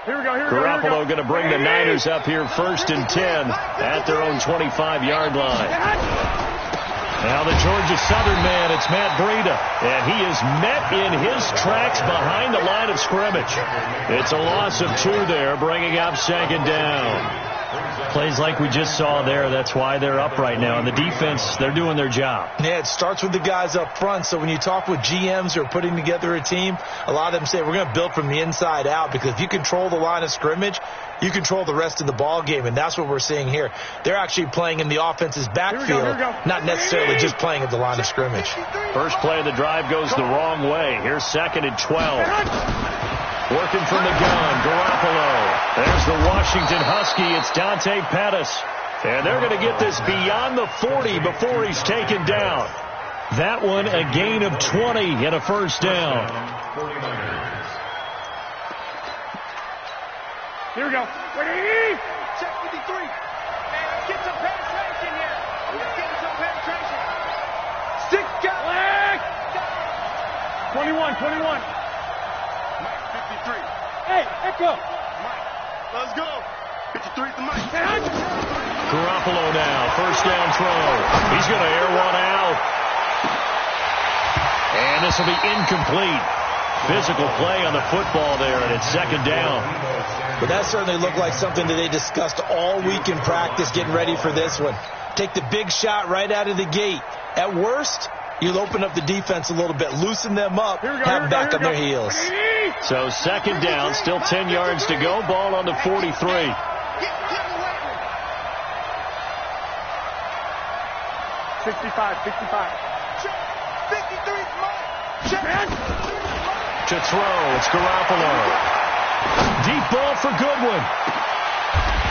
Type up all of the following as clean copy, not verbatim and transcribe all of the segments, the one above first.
Garoppolo going to bring the Niners up here 1st and 10 at their own 25-yard line. Now the Georgia Southern man, it's Matt Breida, and he is met in his tracks behind the line of scrimmage. It's a loss of 2 there, bringing up 2nd down. Plays like we just saw there. That's why they're up right now. And the defense, they're doing their job. Yeah, it starts with the guys up front. So when you talk with GMs who are putting together a team, a lot of them say we're going to build from the inside out, because if you control the line of scrimmage, you control the rest of the ball game, and that's what we're seeing here. They're actually playing in the offense's backfield, not necessarily just playing at the line of scrimmage. First play of the drive goes the wrong way. Here's 2nd and 12. Working from the gun, Garoppolo. There's the Washington Husky. It's Dante Pettis. And they're going to get this beyond the 40 before he's taken down. That one a gain of 20 and a 1st down. Here we go. Ready? Check 53. Get some penetration here. Let's get some penetration. Stick got leg. 21. Mike, 53. Hey, Echo. Mike, let's go. 53 to Mike. Garoppolo now, 1st down throw. He's going to air one out. And this will be incomplete. Physical play on the football there, and it's 2nd down. But that certainly looked like something that they discussed all week in practice, getting ready for this one. Take the big shot right out of the gate. At worst, you'll open up the defense a little bit, loosen them up, have them back on their heels. So 2nd down, still 10 yards to go. Ball on the 43. 65. 53. To throw, it's Garoppolo. Deep ball for Goodwin.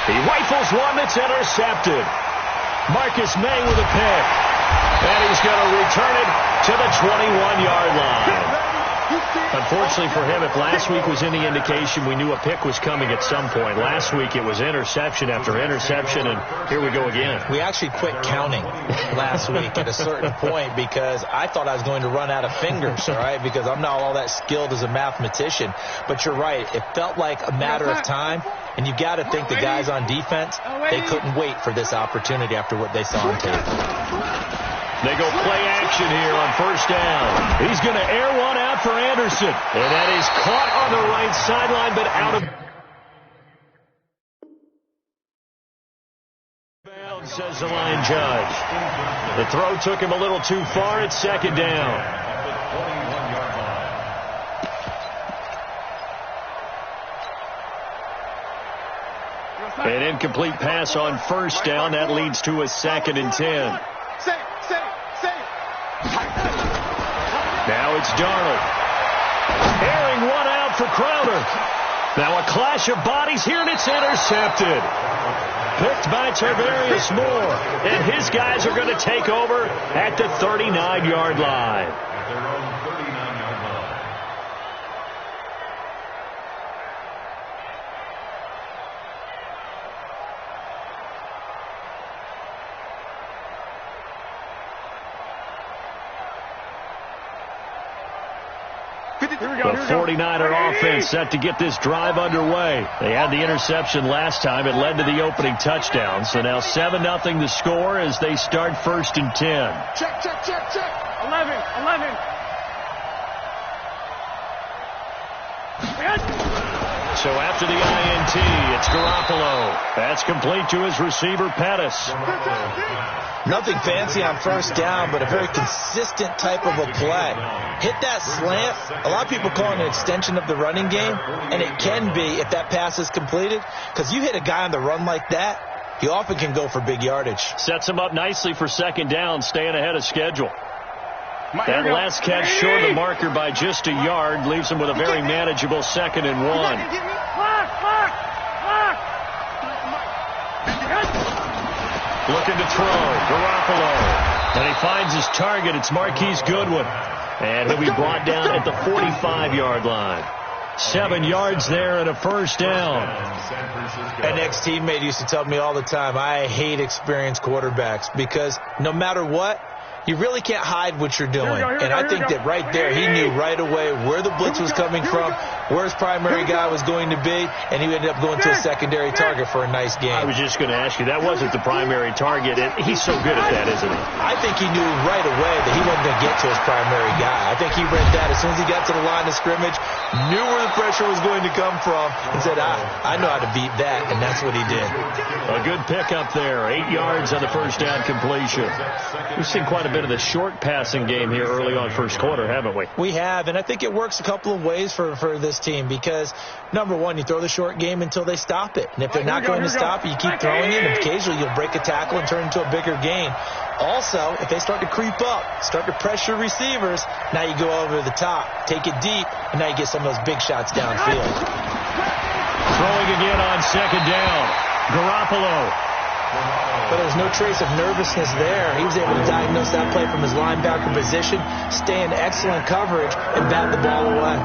He rifles one that's intercepted. Marcus May with a pick. And he's going to return it to the 21-yard line. Unfortunately for him, if last week was any indication, we knew a pick was coming at some point. Last week it was interception after interception, and here we go again. We actually quit counting last week at a certain point because I thought I was going to run out of fingers, all right, because I'm not all that skilled as a mathematician. But you're right. It felt like a matter of time, and you got to think the guys on defense, they couldn't wait for this opportunity after what they saw on tape. They go play action here on 1st down. He's going to air one out for Anderson. And that is caught on the right sideline, but out of bounds, says the line judge. The throw took him a little too far. It's 2nd down. An incomplete pass on 1st down. That leads to a 2nd and 10. Now it's Darnold. Airing one out for Crowder. Now a clash of bodies here, and it's intercepted. Picked by Tarvarius Moore. And his guys are going to take over at the 39-yard line. The 49er offense set to get this drive underway. They had the interception last time. It led to the opening touchdown. So now 7-0 the score as they start 1st and 10. Check. 11. So after the INT, it's Garoppolo. That's complete to his receiver, Pettis. Nothing fancy on 1st down, but a very consistent type of a play. Hit that slant. A lot of people call it an extension of the running game, and it can be if that pass is completed, because you hit a guy on the run like that, he often can go for big yardage. Sets him up nicely for 2nd down, staying ahead of schedule. That last catch short of the marker by just a yard leaves him with a very manageable 2nd and 1. Looking to throw, Garoppolo. And he finds his target. It's Marquise Goodwin. And he'll be brought down at the 45-yard line. 7 yards there and a 1st down. An ex-teammate used to tell me all the time, I hate experienced quarterbacks because no matter what, You really can't hide what you're doing. And I think that right there, he knew right away where the blitz was coming from, where his primary guy was going to be, and he ended up going to a secondary target for a nice game. I was just going to ask you, that wasn't the primary target, and he's so good at that, isn't he? I think he knew right away that he wasn't going to get to his primary guy. I think he read that as soon as he got to the line of scrimmage, knew where the pressure was going to come from, and said, I know how to beat that, and that's what he did. A good pickup there, 8 yards on the first down completion. We've seen quite a bit of the short passing game here early on first quarter, haven't we? We have, and I think it works a couple of ways for this team because, number one, you throw the short game until they stop it. And if they're not going to stop it, you keep throwing it, and occasionally you'll break a tackle and turn into a bigger gain. Also, if they start to creep up, start to pressure receivers, now you go over the top, take it deep, and now you get some of those big shots downfield. Throwing again on second down. Garoppolo. But there's no trace of nervousness there. He was able to diagnose that play from his linebacker position, stay in excellent coverage, and bat the ball away.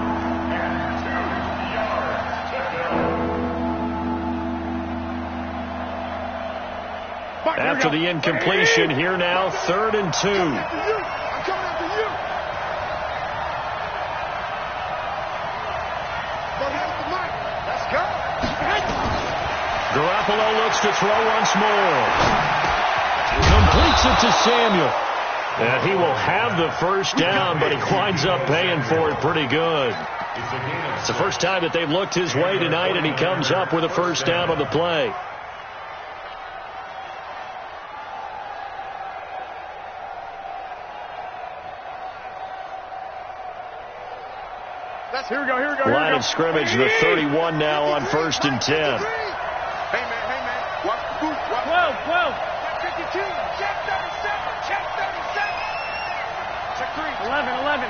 After the incompletion, here now, 3rd and 2. Garoppolo looks to throw once more. Completes it to Samuel. And he will have the first down, but he winds up paying for it pretty good. It's the first time that they've looked his way tonight, and he comes up with a first down on the play. Here we go. Line of scrimmage, the 31 now on 1st and 10. Hey, man. Watch the boot. 12. Check 52. Check 37. Check 37. Check 3. 11.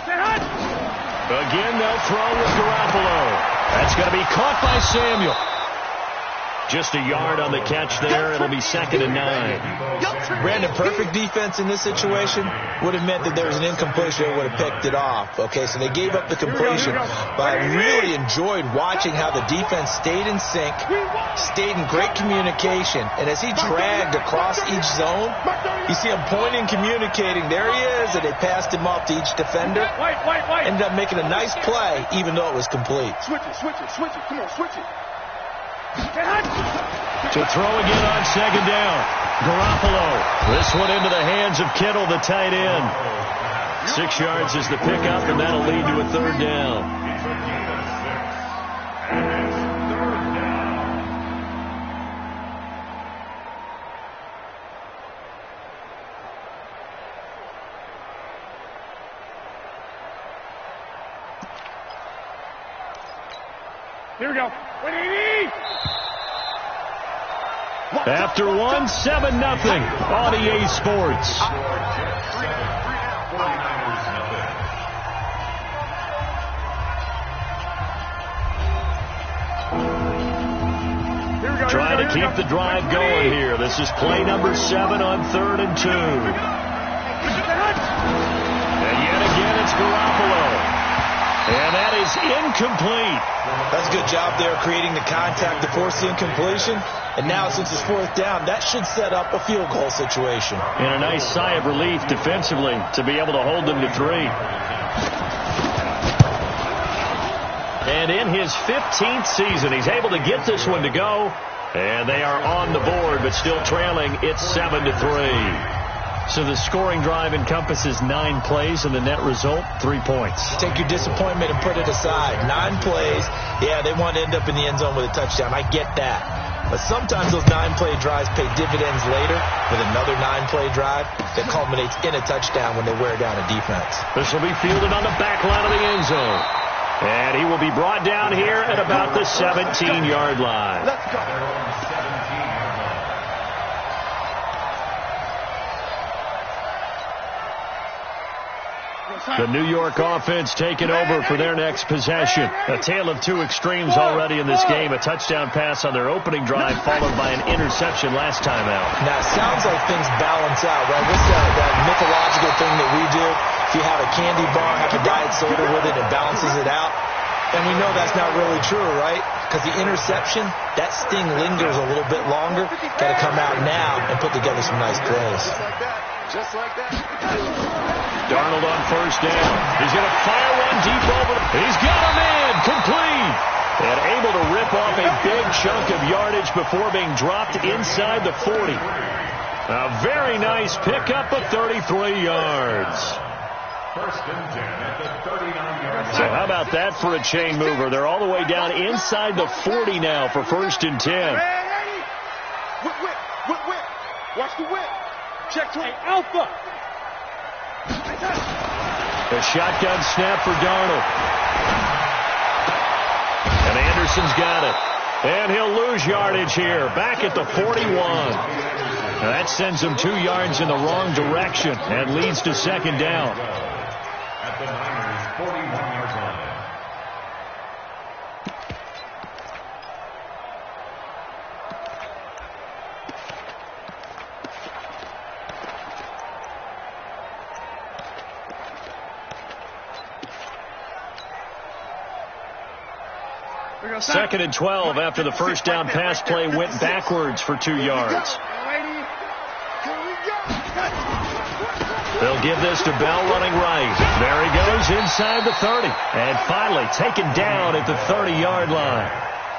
Say hut. Again, they'll throw with Garoppolo. That's going to be caught by Samuel. Just a yard on the catch there. It'll be 2nd and 9. Brandon, perfect defense in this situation would have meant that there was an incompletion that would have picked it off. Okay, so they gave up the completion, but I really enjoyed watching how the defense stayed in sync, stayed in great communication, and as he dragged across each zone, you see him pointing, communicating. There he is, and they passed him off to each defender. Ended up making a nice play, even though it was complete. Switch it. Come on, switch it. To throw again on 2nd down. Garoppolo. This one into the hands of Kittle, the tight end. 6 yards is the pickup, and that'll lead to a 3rd down. Here we go. After 1, 7-0 on EA Sports. Trying to keep the drive going here. This is play number 7 on 3rd and 2. And yet again, it's Garoppolo. And that is incomplete. That's a good job there creating the contact to force the incompletion. And now since it's 4th down, that should set up a field goal situation. And a nice sigh of relief defensively to be able to hold them to 3. And in his 15th season, he's able to get this one to go. And they are on the board, but still trailing. It's 7-3. So the scoring drive encompasses 9 plays, and the net result, 3 points. Take your disappointment and put it aside. 9 plays. Yeah, they want to end up in the end zone with a touchdown. I get that. But sometimes those 9-play drives pay dividends later with another 9-play drive that culminates in a touchdown when they wear down a defense. This will be fielded on the back line of the end zone. And he will be brought down here at about the 17-yard line. Let's go. The New York offense taking over for their next possession. A tale of 2 extremes already in this game. A touchdown pass on their opening drive, followed by an interception last time out. Now, it sounds like things balance out, right? What's that mythological thing that we do? If you have a candy bar, have a diet soda with it, it balances it out. And we know that's not really true, right? Because the interception, that sting lingers a little bit longer. Got to come out now and put together some nice plays. Just like that. Darnold on first down. He's going to fire one deep over. He's got him in. Complete. And able to rip off a big chunk of yardage before being dropped inside the 40. A very nice pickup of 33 yards. First and 10 at the 39-yard line. So how about that for a chain mover? They're all the way down inside the 40 now for first and 10. Whip. Watch the whip. Check 20. Alpha. A shotgun snap for Darnold. And Anderson's got it. And he'll lose yardage here. Back at the 41. Now that sends him 2 yards in the wrong direction and leads to second down. At the Niners' 41-yard line. Second and 12 after the first down pass play went backwards for 2 yards. They'll give this to Bell running right. There he goes inside the 30. And finally taken down at the 30-yard line.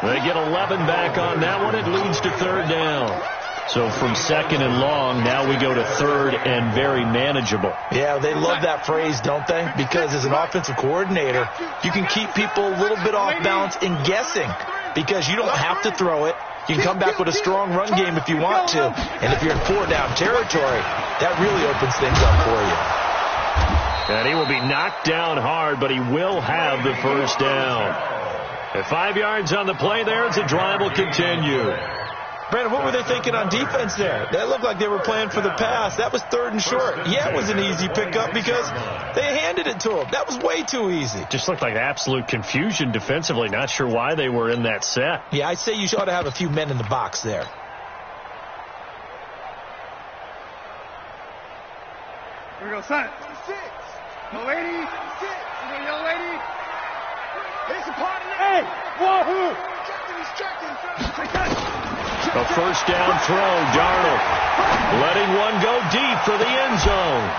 They get 11 back on that one. It leads to third down. So from second and long, now we go to third and very manageable. Yeah, they love that phrase, don't they? Because as an offensive coordinator, you can keep people a little bit off balance in guessing because you don't have to throw it. You can come back with a strong run game if you want to. And if you're in 4-down territory, that really opens things up for you. And he will be knocked down hard, but he will have the first down. At 5 yards on the play there, the drive will continue. Brandon, what were they thinking on defense there? That looked like they were playing for the pass. That was third and short. Yeah, it was an easy pickup because they handed it to him. That was way too easy. Just looked like absolute confusion defensively. Not sure why they were in that set. Yeah, I'd say you ought to have a few men in the box there. Here we go, son. 6. Young lady. 6. Young lady. It's a party. Hey, wahoo. A first down throw, Darnold letting one go deep for the end zone.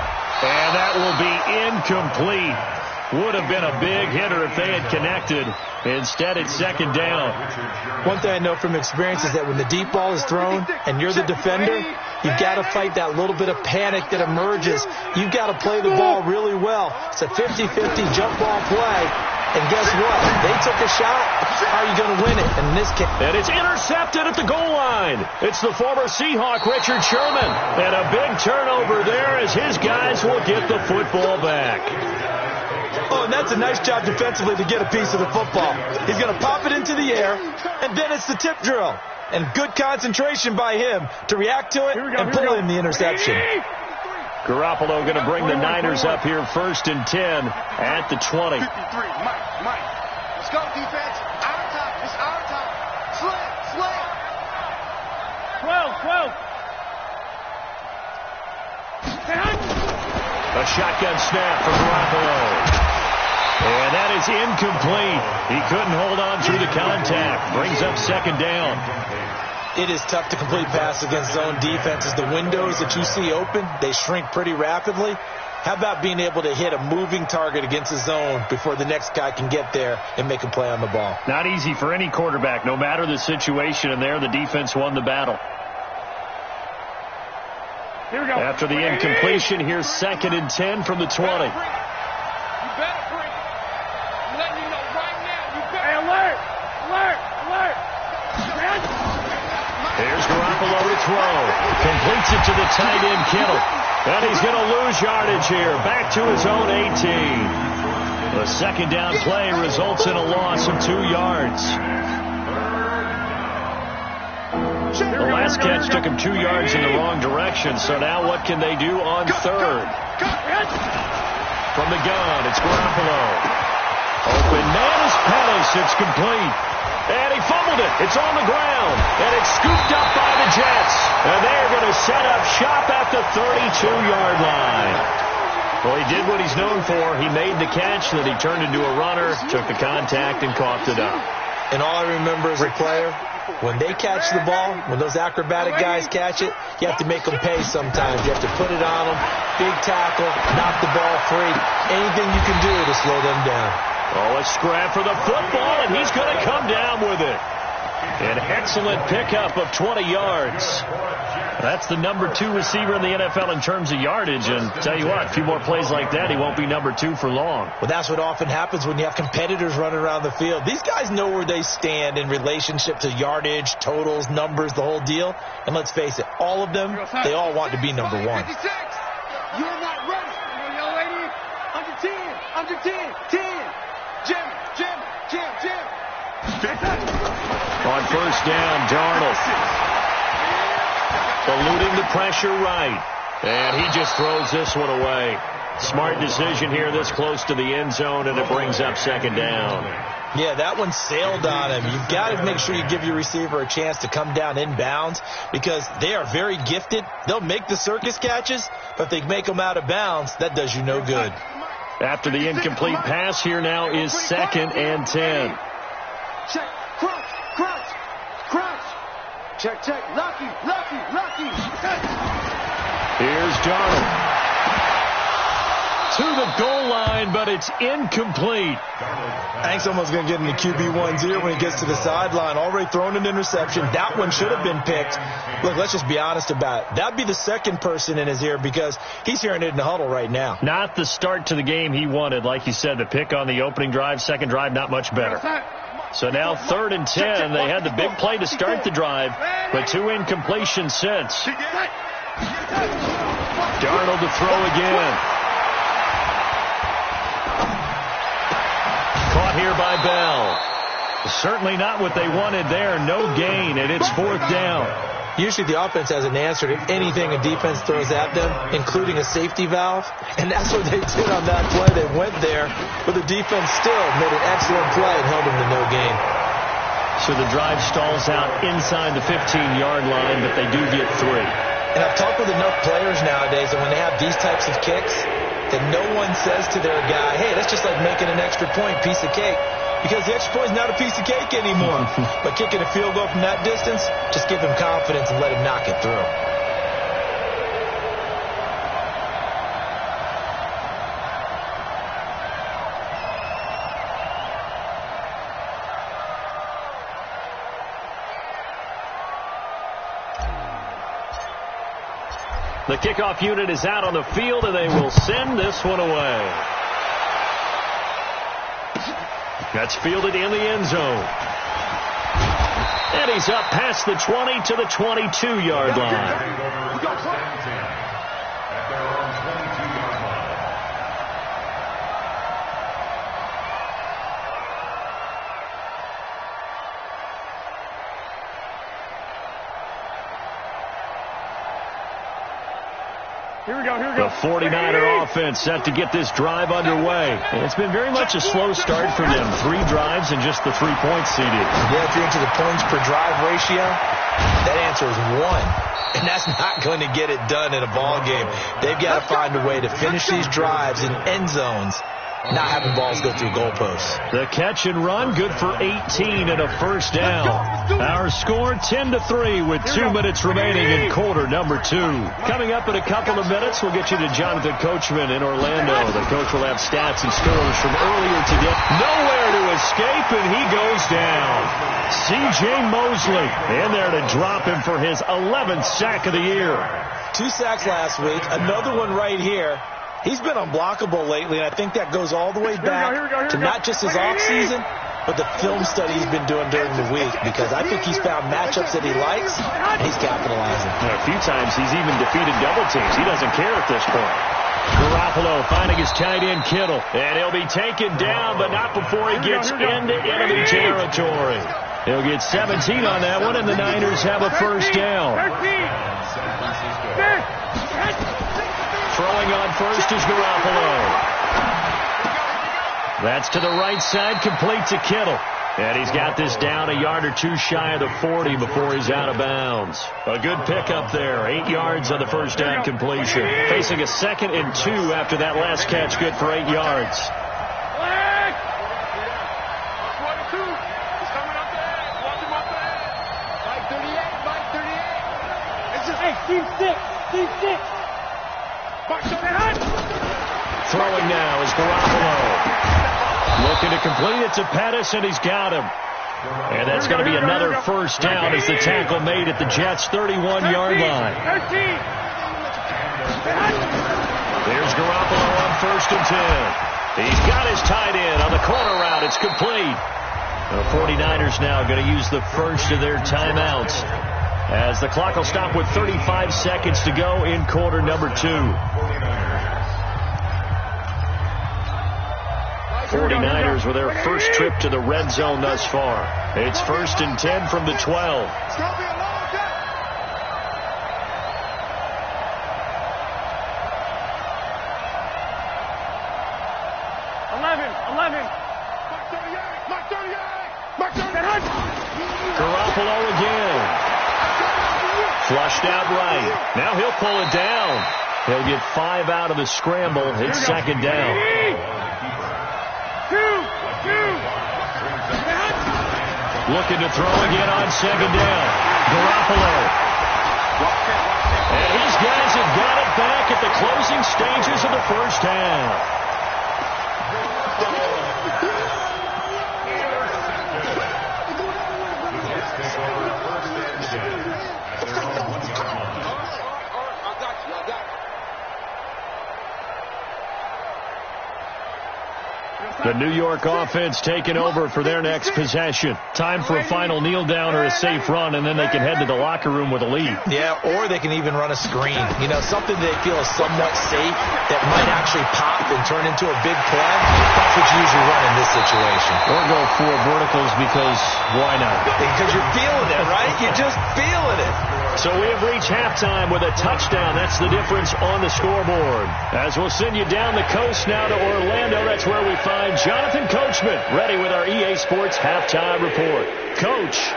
And that will be incomplete. Would have been a big hitter if they had connected. Instead, it's second down. One thing I know from experience is that when the deep ball is thrown and you're the defender, you've got to fight that little bit of panic that emerges. You've got to play the ball really well. It's a 50-50 jump ball play. And guess what? They took a shot. How are you going to win it in this case? And it's intercepted at the goal line. It's the former Seahawk, Richard Sherman. And a big turnover there as his guys will get the football back. Oh, and that's a nice job defensively to get a piece of the football. He's going to pop it into the air, and then it's the tip drill. And good concentration by him to react to it and pull in the interception. Garoppolo going to bring the Niners up here first and 10 at the 20. 53, Mike. Let's go, defense. Our time. It's our time. Slam. 12. A shotgun snap for Garoppolo. And that is incomplete. He couldn't hold on through the contact. Brings up second down. It is tough to complete pass against zone defenses. The windows that you see open, they shrink pretty rapidly. How about being able to hit a moving target against a zone before the next guy can get there and make a play on the ball? Not easy for any quarterback, no matter the situation, and there the defense won the battle. Here we go. After the incompletion, here's second and 10 from the 20. You better bring it. I'm letting you know right now. You better. Hey, alert. Here's Garoppolo to throw. Completes it to the tight end, Kittle. And he's going to lose yardage here. Back to his own 18. The second down play results in a loss of 2 yards. The last catch took him 2 yards in the wrong direction. So now what can they do on third? From the gun, it's Garoppolo. Open man is Pettis. It's complete. And he fumbled it. It's on the ground. And it's scooped up by the Jets. And they're going to set up shop at the 32-yard line. Well, he did what he's known for. He made the catch, then he turned into a runner, took the contact, and coughed it up. And all I remember as a player, when they catch the ball, when those acrobatic guys catch it, you have to make them pay sometimes. You have to put it on them, big tackle, knock the ball free. Anything you can do to slow them down. Oh, a scrap for the football, and he's going to come down with it. An excellent pickup of 20 yards. That's the number 2 receiver in the NFL in terms of yardage. And tell you what, a few more plays like that, he won't be number 2 for long. Well, that's what often happens when you have competitors running around the field. These guys know where they stand in relationship to yardage, totals, numbers, the whole deal. And let's face it, all of them, they all want to be number 1. You're not ready. Young lady, under 10, under 10, 10. Jim. On first down, Darnold. Eluding the pressure right. And he just throws this one away. Smart decision here this close to the end zone, and it brings up second down. Yeah, that one sailed on him. You've got to make sure you give your receiver a chance to come down inbounds because they are very gifted. They'll make the circus catches, but if they make them out of bounds, that does you no good. After the incomplete pass, here now is 2nd and 10. Check, crunch. Check, lucky. Here's Darnold. To the goal line, but it's incomplete. Hank's almost going to get into QB1's ear when he gets to the sideline. Already thrown an interception. That one should have been picked. Look, let's just be honest about it. That'd be the second person in his ear because he's hearing it in the huddle right now. Not the start to the game he wanted. Like you said, the pick on the opening drive, second drive, not much better. So now 3rd and 10. They had the big play to start the drive, but 2 incompletions since. Darnold to throw again. Caught here by Bell. Certainly not what they wanted there. No gain, and it's 4th down. Usually the offense hasn't answered anything a defense throws at them, including a safety valve. And that's what they did on that play. They went there, but the defense still made an excellent play and held them to no gain. So the drive stalls out inside the 15-yard line, but they do get 3. And I've talked with enough players nowadays that when they have these types of kicks, that no one says to their guy, hey, that's just like making an extra point, piece of cake. Because the extra point is not a piece of cake anymore. But kicking a field goal from that distance, just give him confidence and let him knock it through. The kickoff unit is out on the field, and they will send this one away. That's fielded in the end zone. And he's up past the 20 to the 22-yard line. Here we go. The 49er offense set to get this drive underway. And it's been very much a slow start for them. 3 drives and just the 3 points seeded. Yeah, if you're into the points per drive ratio, that answer is 1. And that's not going to get it done in a ball game. They've got to find a way to finish these drives in end zones, not having balls go through goalposts. The catch and run, good for 18 and a first down. Our score 10-3 with 2 minutes remaining in quarter number 2. Coming up in a couple of minutes, we'll get you to Jonathan Coachman in Orlando. The coach will have stats and scores from earlier today. Nowhere to escape, and he goes down. C.J. Mosley in there to drop him for his 11th sack of the year. 2 sacks last week, another one right here. He's been unblockable lately, and I think that goes all the way back to not just his offseason, but the film study he's been doing during the week, because I think he's found matchups that he likes, and he's capitalizing. A few times he's even defeated double teams. He doesn't care at this point. Garoppolo finding his tight end Kittle, and he'll be taken down, but not before he gets into enemy territory. He'll get 17 on that one, and the Niners have a first down. Throwing on first is Garoppolo. That's to the right side, complete to Kittle. And he's got this down a yard or two shy of the 40 before he's out of bounds. A good pickup there. 8 yards on the first down completion. Facing a 2nd and 2 after that last catch. Good for 8 yards. Throwing now is Garoppolo. Looking to complete it to Pettis, and he's got him. And that's going to be another first down as the tackle made at the Jets' 31-yard line. There's Garoppolo on 1st and 10. He's got his tight end on the corner route. It's complete. The 49ers now going to use the first of their timeouts as the clock will stop with 35 seconds to go in quarter number 2. 49ers with their first trip to the red zone thus far. It's 1st and 10 from the 12. It's going to be a long day. 11. Mark 38. Garoppolo again. Flushed out right. Now he'll pull it down. He'll get 5 out of the scramble. It's 2nd down. Looking to throw again on 2nd down. Garoppolo. And these guys have got it back at the closing stages of the first half. The New York offense taking over for their next possession. Time for a final kneel down or a safe run, and then they can head to the locker room with a lead. Yeah, or they can even run a screen. You know, something they feel is somewhat safe that might actually pop and turn into a big play. That's what you usually run in this situation. Or go 4 verticals because why not? Because you're feeling it, right? You're just feeling it. So we have reached halftime with a touchdown. That's the difference on the scoreboard. As we'll send you down the coast now to Orlando, that's where we find Jonathan Coachman, ready with our EA Sports Halftime Report. Coach.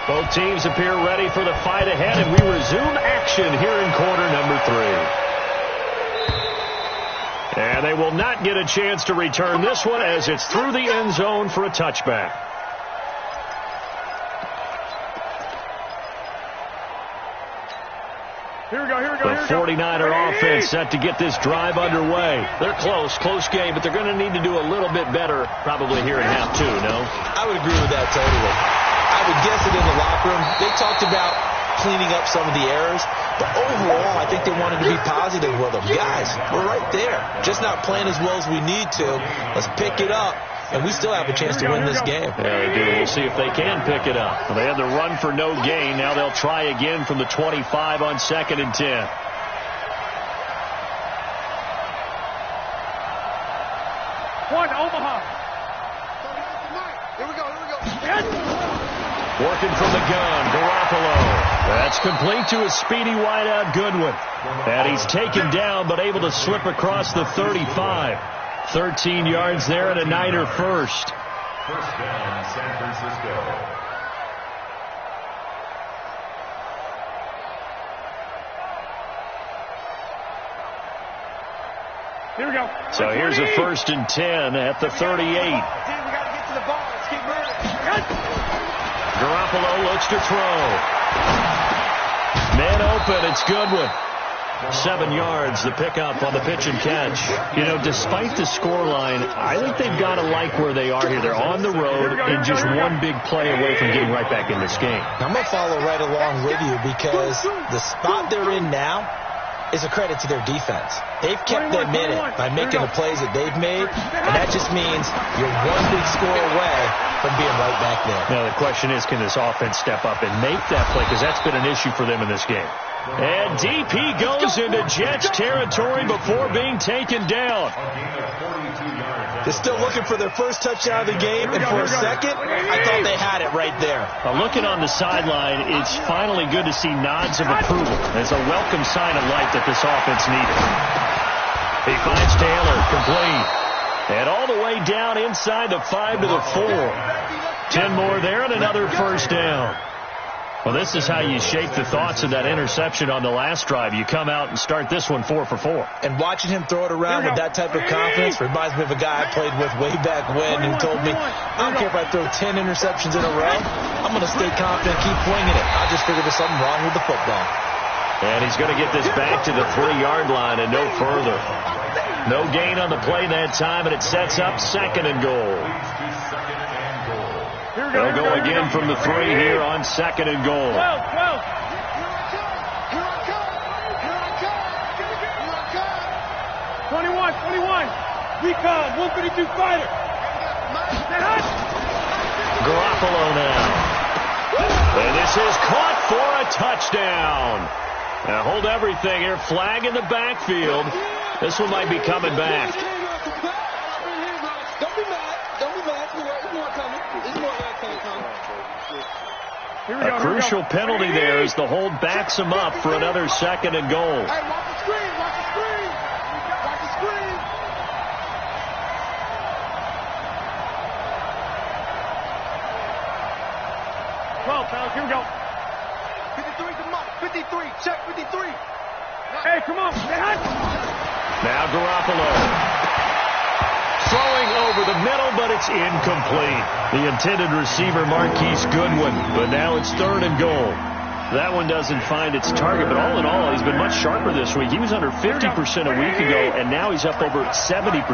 Both teams appear ready for the fight ahead, and we resume action here in quarter number 3. And they will not get a chance to return this one as it's through the end zone for a touchback. The 49er offense set to get this drive underway. They're close game, but they're going to need to do a little bit better probably here in half 2, no? I would agree with that totally. I would guess it in the locker room. They talked about cleaning up some of the errors, but overall, I think they wanted to be positive with them. Guys, we're right there. Just not playing as well as we need to. Let's pick it up. And we still have a chance to win this game. Yeah, they do. We'll see if they can pick it up. Well, they had the run for no gain. Now they'll try again from the 25 on 2nd and 10. Omaha. Here we go. Working from the gun, Garoppolo. That's complete to a speedy wideout Goodwin. And he's taken down but able to slip across the 35. 13 yards there and a Niner first. First down, San Francisco. Here we go. So here's a 1st and 10 at the 38. We got to get to the ball. Let's keep moving. Garoppolo looks to throw. Man open, it's Goodwin. 7 yards, the pickup on the pitch and catch. You know, despite the scoreline, I think they've got to like where they are here. They're on the road and just one big play away from getting right back in this game. I'm going to follow right along with you because the spot they're in now is a credit to their defense. They've kept them in it by making the plays that they've made, and that just means you're one big score away from being right back there. Now, the question is, can this offense step up and make that play? Because that's been an issue for them in this game. And deep he goes into Jets territory before being taken down. They're still looking for their first touchdown of the game, and for a second, I thought they had it right there. Looking on the sideline, it's finally good to see nods of approval. It's a welcome sign of life that this offense needed. He finds Taylor, complete. And all the way down inside the 5 to the 4. 10 more there and another first down. Well, this is how you shape the thoughts of that interception on the last drive. You come out and start this one 4 for 4. And watching him throw it around with that type of confidence reminds me of a guy I played with way back when who told me, I don't care if I throw 10 interceptions in a row, I'm going to stay confident, keep winging it. I just figured there's something wrong with the football. And he's going to get this back to the 3-yard line and no further. No gain on the play that time, and it sets up 2nd and goal. They'll go again from the 3 here on 2nd and goal. 12. Here I come. 21. Recon, 152 fighter. Garoppolo now. And this is caught for a touchdown. Now hold everything here. Flag in the backfield. This one might be coming back. Don't be mad. There's more coming. A crucial penalty there as the hold backs him up for another 2nd and goal. Hey, watch the screen. Watch the screen. 12, fellas. Here we go. 53's a month. 53. Check 53. Hey, come on. Stay hot. Now Garoppolo. Throwing over the middle, but it's incomplete. The intended receiver, Marquise Goodwin, but now it's 3rd and goal. That one doesn't find its target, but all in all, he's been much sharper this week. He was under 50% a week ago, and now he's up over 70%.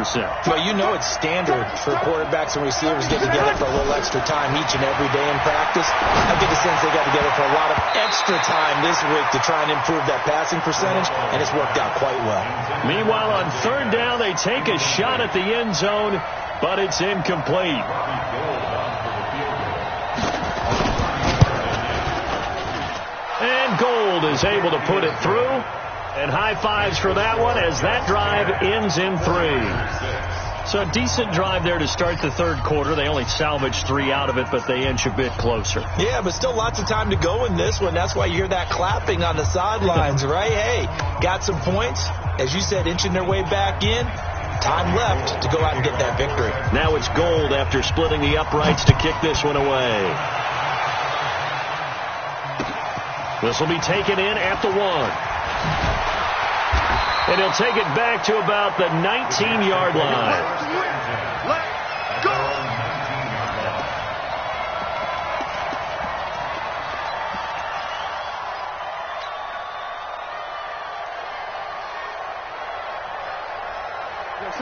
Well, you know it's standard for quarterbacks and receivers get together for a little extra time each and every day in practice. I get the sense they got together for a lot of extra time this week to try and improve that passing percentage, and it's worked out quite well. Meanwhile, on 3rd down, they take a shot at the end zone, but it's incomplete. And Gold is able to put it through. And high fives for that one as that drive ends in 3. So a decent drive there to start the 3rd quarter. They only salvaged 3 out of it, but they inch a bit closer. Yeah, but still lots of time to go in this one. That's why you hear that clapping on the sidelines, right? Hey, got some points. As you said, inching their way back in. Time left to go out and get that victory. Now it's Gold after splitting the uprights to kick this one away. This will be taken in at the 1. And he'll take it back to about the 19-yard line. Let's go.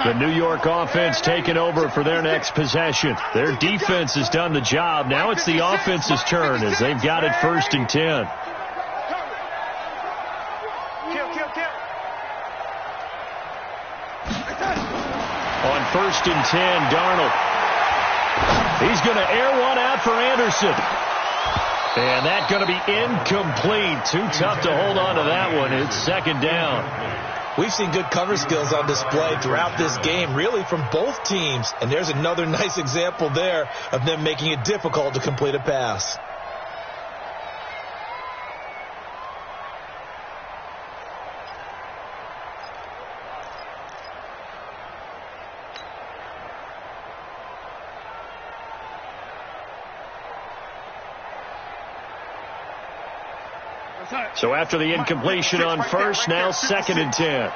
The New York offense taking over for their next possession. Their defense has done the job. Now it's the offense's turn as they've got it 1st and 10. On 1st and 10, Darnold. He's going to air one out for Anderson. And that's going to be incomplete. Too tough to hold on to that one. It's 2nd down. We've seen good cover skills on display throughout this game, really from both teams. And there's another nice example there of them making it difficult to complete a pass. So after the incompletion on 1st, now 2nd and 10.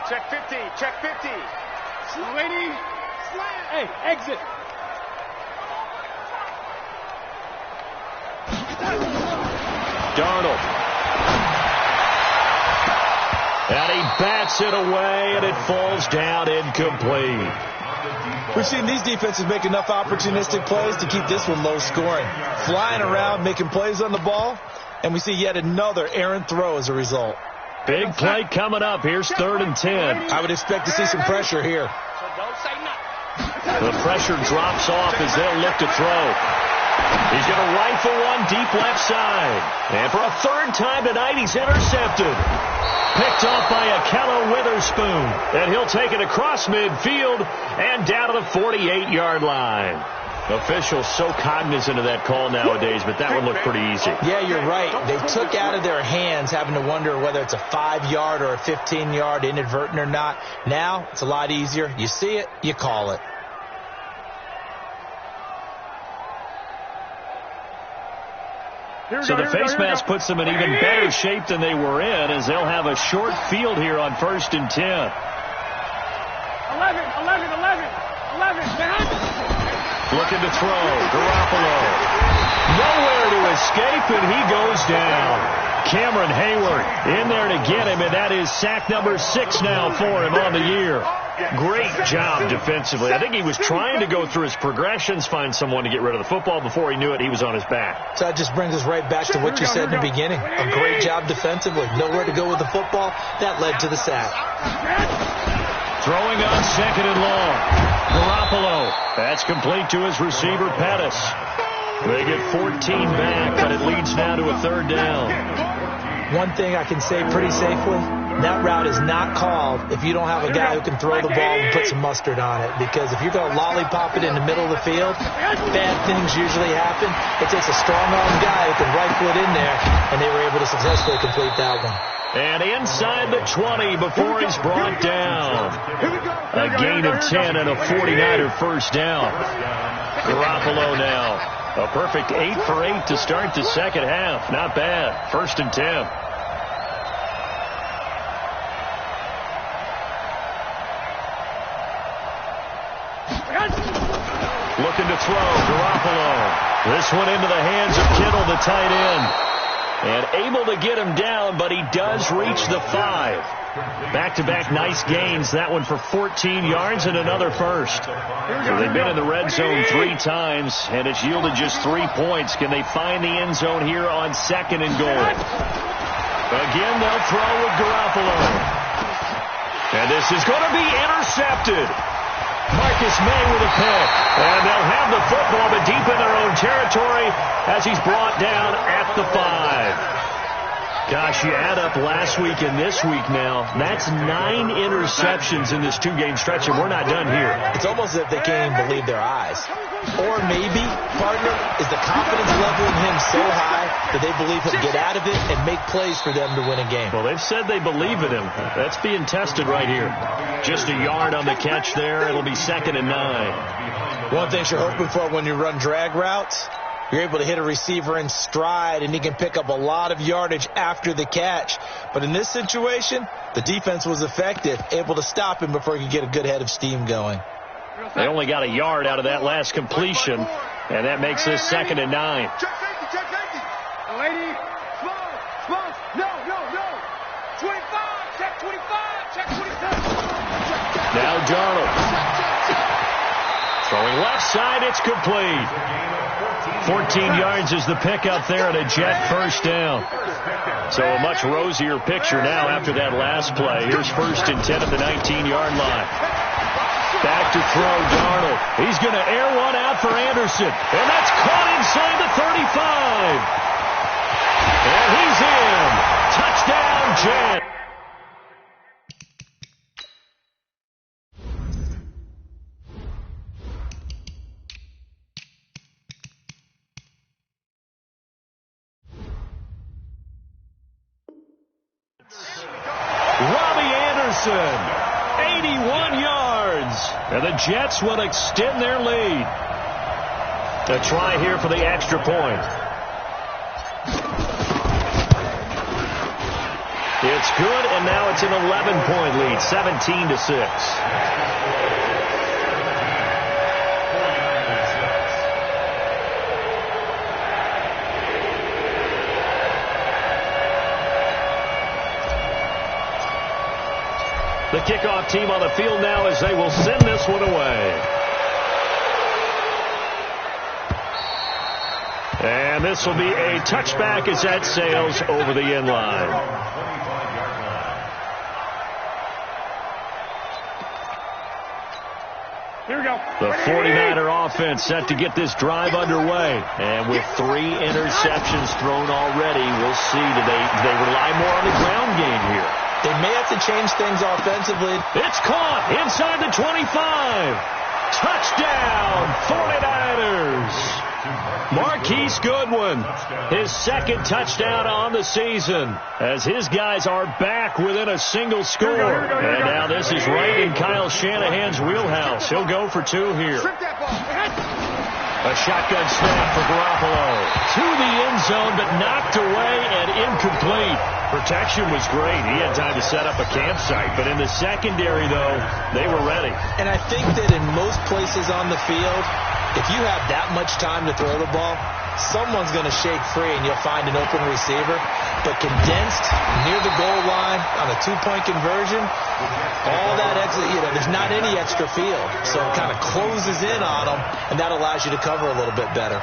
Check 50. Check 50. Lady. Hey, exit. Darnold. And he bats it away, and it falls down incomplete. We've seen these defenses make enough opportunistic plays to keep this one low scoring. Flying around, making plays on the ball, and we see yet another errant throw as a result. Big play coming up. Here's 3rd and 10. I would expect to see some pressure here. The pressure drops off as they'll look to throw. He's going to rifle one deep left side. And for a 3rd time tonight, he's intercepted. Picked off by Akello Witherspoon. And he'll take it across midfield and down to the 48-yard line. Officials so cognizant of that call nowadays, but that one looked pretty easy. Yeah, you're right. They took out of their hands having to wonder whether it's a 5-yard or a 15-yard, inadvertent or not. Now, it's a lot easier. You see it, you call it. So the face mask puts them in even better shape than they were in, as they'll have a short field here on 1st and 10. 11. Looking to throw. Garoppolo. Nowhere to escape, and he goes down. Cameron Hayward in there to get him, and that is sack number 6 now for him on the year. Great job defensively. I think he was trying to go through his progressions, find someone to get rid of the football. Before he knew it, he was on his back. So that just brings us right back to what you said in the beginning. A great job defensively. Nowhere to go with the football. That led to the sack. Throwing on 2nd and long. Garoppolo. That's complete to his receiver, Pettis. They get 14 back, but it leads now to a 3rd down. One thing I can say pretty safely, that route is not called if you don't have a guy who can throw the ball and put some mustard on it. Because if you're going to lollipop it in the middle of the field, bad things usually happen. It takes a strong-arm guy who can rifle it in there, and they were able to successfully complete that one. And inside the 20 before he's brought down. A gain of 10 and a 49er first down. Garoppolo now. A perfect 8 for 8 to start the second half. Not bad. 1st and 10. Looking to throw. Garoppolo. This one into the hands of Kittle, the tight end. And able to get him down, but he does reach the 5. Back-to-back nice gains. That one for 14 yards and another first. So they've been in the red zone 3 times, and it's yielded just 3 points. Can they find the end zone here on 2nd and goal? Again, they'll throw with Garoppolo. And this is going to be intercepted. Marcus May with a pick. And they'll have the football, but deep in their own territory as he's brought down at the 5. Gosh, you add up last week and this week now. That's 9 interceptions in this 2-game stretch, and we're not done here. It's almost as if they can't even believe their eyes. Or maybe, partner, is the confidence level in him so high that they believe he'll get out of it and make plays for them to win a game. Well, they've said they believe in him. That's being tested right here. Just a yard on the catch there. It'll be 2nd and 9. One thing you're hoping for when you run drag routes, you're able to hit a receiver in stride, and he can pick up a lot of yardage after the catch. But in this situation, the defense was effective, able to stop him before he could get a good head of steam going. They only got a yard out of that last completion, and that makes this 2nd and 9. Check safety. Lady, slow. No. 25, check 27. Now Darnold. Throwing left side, it's complete. 14 yards is the pickup there and a Jet first down. So a much rosier picture now after that last play. Here's 1st and 10 at the 19-yard line. Back to throw, Darnold. He's going to air one out for Anderson. And that's caught inside the 35. And he's in. Touchdown, Jet. Robbie Anderson, 81 yards. And the Jets will extend their lead. A try here for the extra point. It's good, and now it's an 11-point lead, 17-6. The kickoff team on the field now as they will send this one away. And this will be a touchback as that sails over the end line. Here we go. The 49er offense set to get this drive underway. And with 3 interceptions thrown already, we'll see. Do they rely more on the ground game here? They may have to change things offensively. It's caught inside the 25. Touchdown, 49ers. Marquise Goodwin, his second touchdown on the season, as his guys are back within a single score. And now this is right in Kyle Shanahan's wheelhouse. He'll go for two here. A shotgun snap for Garoppolo. To the end zone, but knocked away and incomplete. Protection was great. He had time to set up a campsite. But in the secondary, though, they were ready. And I think that in most places on the field, if you have that much time to throw the ball, someone's going to shake free and you'll find an open receiver. But condensed near the goal line on a two-point conversion, all that extra, there's not any extra field. So it kind of closes in on them, and that allows you to cover a little bit better.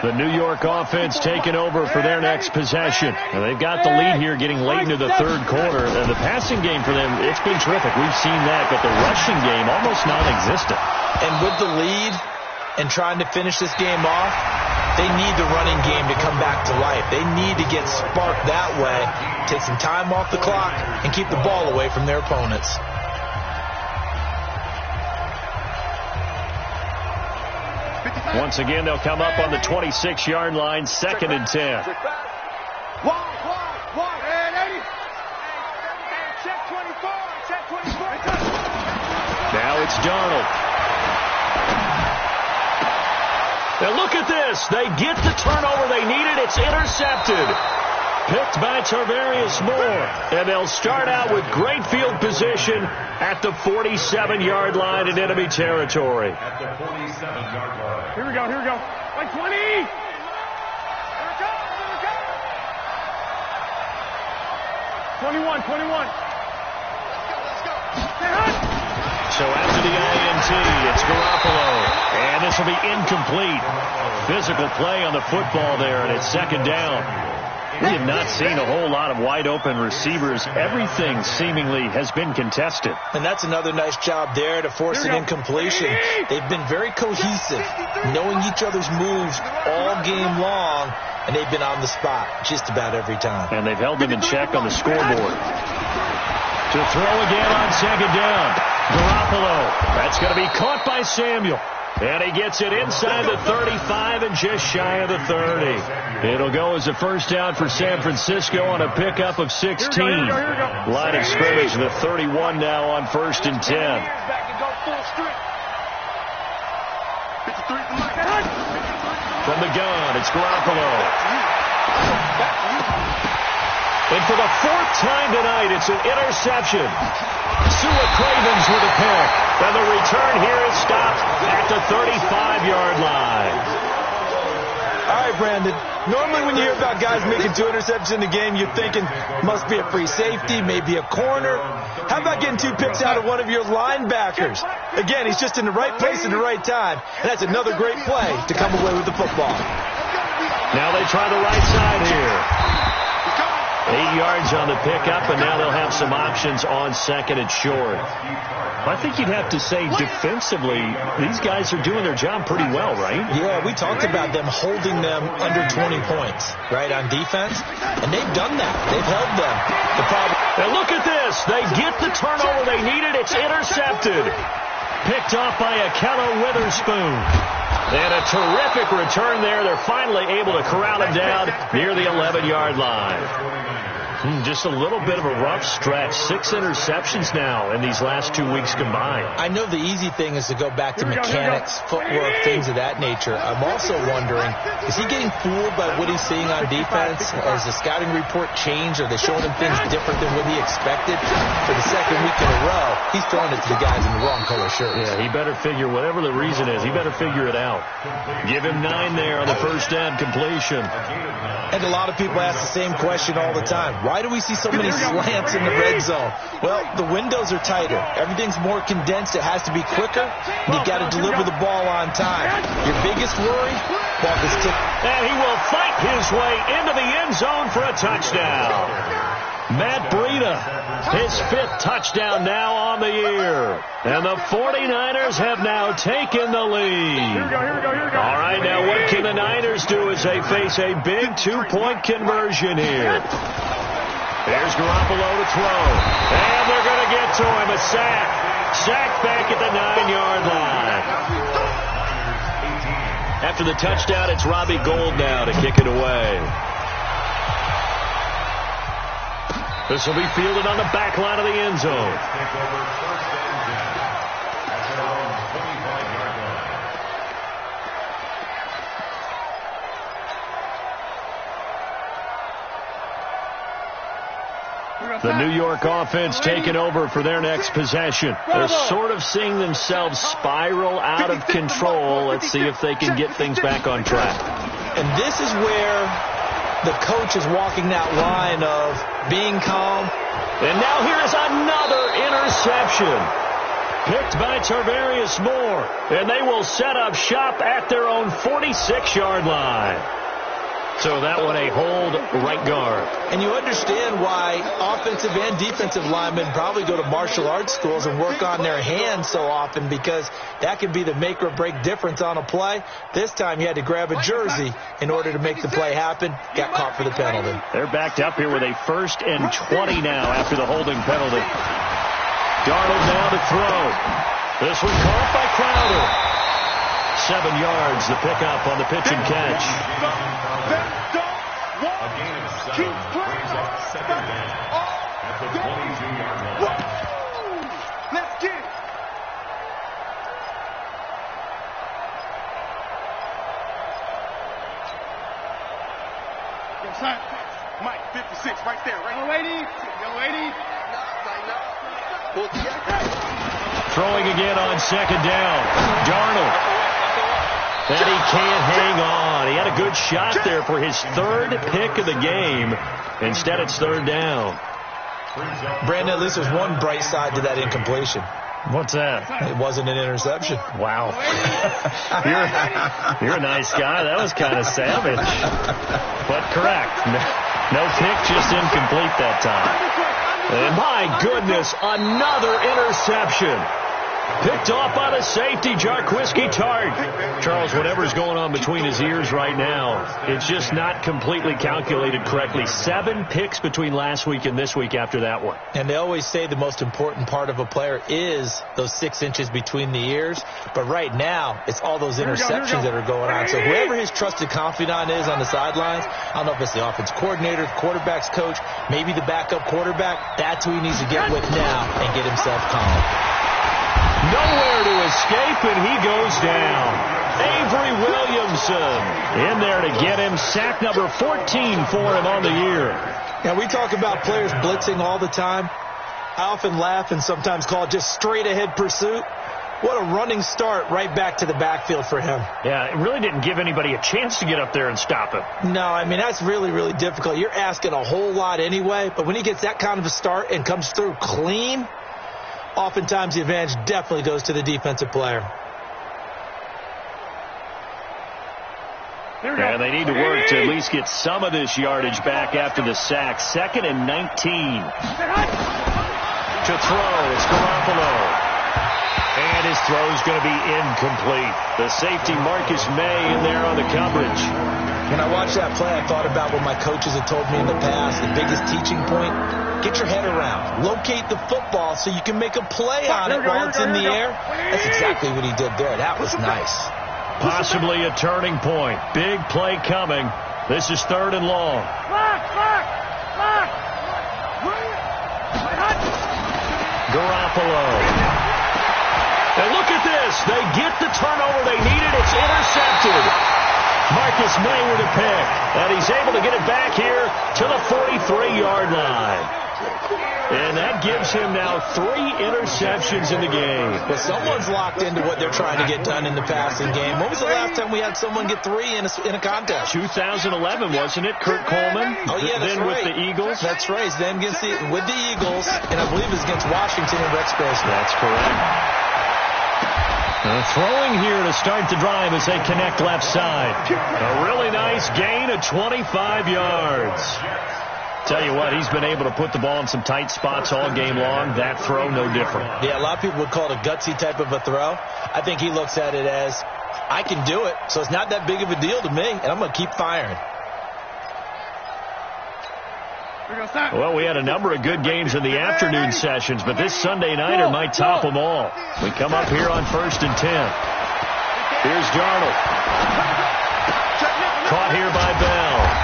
The New York offense taking over for their next possession. And they've got the lead here getting late into the third quarter. And the passing game for them, it's been terrific. We've seen that. But the rushing game, almost non-existent. And with the lead and trying to finish this game off, they need the running game to come back to life. They need to get sparked that way, take some time off the clock, and keep the ball away from their opponents. Once again, they'll come up on the 26-yard line, 2nd and 10. Check 24. Check 24. Now it's Darnold. Now look at this. They get the turnover they needed. It's intercepted. Picked by Tarvarius Moore. And they'll start out with great field position at the 47-yard line in enemy territory. At the 47-yard line. Here we go. Like 20. Here we go. 21. Let's go. So after the INT, it's Garoppolo. And this will be incomplete. Physical play on the football there, and it's 2nd down. We have not seen a whole lot of wide-open receivers. Everything seemingly has been contested. And that's another nice job there to force an incompletion. They've been very cohesive, knowing each other's moves all game long, and they've been on the spot just about every time. And they've held them in check on the scoreboard. To throw again on 2nd down. Garoppolo. That's going to be caught by Samuel. And he gets it inside the 35 and just shy of the 30. It'll go as a first down for San Francisco on a pickup of 16. Line of scrimmage, the 31 now on 1st and 10. From the gun, it's Garoppolo. And for the 4th time tonight, it's an interception. Sua Cravens with a pick. And the return here is stopped at the 35-yard line. All right, Brandon. Normally when you hear about guys making 2 interceptions in the game, you're thinking must be a free safety, maybe a corner. How about getting 2 picks out of one of your linebackers? Again, he's just in the right place at the right time. And that's another great play to come away with the football. Now they try the right side here. 8 yards on the pickup, and now they'll have some options on 2nd and short. I think you'd have to say defensively, these guys are doing their job pretty well, right? Yeah, we talked about them holding them under 20 points, right, on defense, and they've done that. They've held them. The problem. And look at this. They get the turnover they needed. It's intercepted. Picked off by Akello Witherspoon. And a terrific return there. They're finally able to corral him down near the 11-yard line. Just a little bit of a rough stretch. 6 interceptions now in these last 2 weeks combined. I know the easy thing is to go back to mechanics, footwork, things of that nature. I'm also wondering, is he getting fooled by what he's seeing on defense? Has the scouting report changed? Are they showing him things different than what he expected? For the 2nd week in a row, he's throwing it to the guys in the wrong color shirts. Yeah, he better figure, whatever the reason is, he better figure it out. Give him 9 there on the first down completion. And a lot of people ask the same question all the time. Why do we see so many slants in the red zone? Well, the windows are tighter. Everything's more condensed. It has to be quicker. And you've got to deliver the ball on time. Your biggest worry? Ball is tipped. And he will fight his way into the end zone for a touchdown. Matt Breida, his 5th touchdown now on the year. And the 49ers have now taken the lead. Here we go. All right, now what can the Niners do as they face a big 2-point conversion here? Here's Garoppolo to throw. And they're going to get to him. A sack. Sack back at the 9-yard line. After the touchdown, it's Robbie Gould now to kick it away. This will be fielded on the back line of the end zone. The New York offense taking over for their next possession. They're sort of seeing themselves spiral out of control. Let's see if they can get things back on track. And this is where the coach is walking that line of being calm. And now here is another interception. Picked by Tarvarius Moore. And they will set up shop at their own 46-yard line. So that one a hold right guard. And you understand why offensive and defensive linemen probably go to martial arts schools and work on their hands so often, because that can be the make or break difference on a play. This time you had to grab a jersey in order to make the play happen. Got caught for the penalty. They're backed up here with a 1st and 20 now after the holding penalty. Darnold now to throw. This one caught by Crowder. 7 yards, the pickup on the pitch and catch. Keep playing second down at the 22-yard line. Let's get it. Mike, 56, right there, right? Yo, 80. Throwing again on 2nd down. Darnold. That he can't hang on. He had a good shot there for his 3rd pick of the game. Instead, it's 3rd down. Brandon, at least there's one bright side to that incompletion. What's that? It wasn't an interception. Wow. You're a nice guy. That was kind of savage. But correct. No pick, just incomplete that time. And my goodness, another interception. Picked off by the safety, Jarquiski Tart. Charles, whatever's going on between his ears right now, it's just not completely calculated correctly. 7 picks between last week and this week after that one. And they always say the most important part of a player is those 6 inches between the ears. But right now, it's all those interceptions that are going on. So whoever his trusted confidant is on the sidelines, I don't know if it's the offense coordinator, the quarterback's coach, maybe the backup quarterback, that's who he needs to get with now and get himself calm. Nowhere to escape, and he goes down. Avery Williamson in there to get him. Sack number 14 for him on the year. Now, we talk about players blitzing all the time. I often laugh and sometimes call it just straight-ahead pursuit. What a running start right back to the backfield for him. Yeah, it really didn't give anybody a chance to get up there and stop him. No, I mean, that's really, really difficult. You're asking a whole lot anyway, but when he gets that kind of a start and comes through clean, oftentimes the advantage definitely goes to the defensive player. Yeah, they need to work to at least get some of this yardage back after the sack. 2nd and 19. To throw, it's Garoppolo. And his throw's going to be incomplete. The safety, Marcus May, in there on the coverage. When I watched that play, I thought about what my coaches had told me in the past. The biggest teaching point, get your head around. Locate the football so you can make a play on it while it's in the air. That's exactly what he did there. That was nice. Possibly a turning point. Big play coming. This is 3rd and long. Garoppolo. And look at this. They get the turnover they needed. It's intercepted. Marcus May with a pick. And he's able to get it back here to the 43-yard line. And that gives him now 3 interceptions in the game. Well, someone's locked into what they're trying to get done in the passing game. When was the last time we had someone get 3 in a contest? 2011, wasn't it? Kurt Coleman? Oh, yeah, that's then right. With the Eagles? That's right. Then with the Eagles, and I believe it was against Washington and Rex Grossman. That's correct. Throwing here to start the drive as they connect left side. A really nice gain of 25 yards. Tell you what, he's been able to put the ball in some tight spots all game long. That throw, no different. Yeah, a lot of people would call it a gutsy type of a throw. I think he looks at it as, I can do it, so it's not that big of a deal to me, and I'm going to keep firing. Well, we had a number of good games in the afternoon sessions, but this Sunday nighter might top them all. We come up here on 1st and 10. Here's Darnold. Caught here by Bell.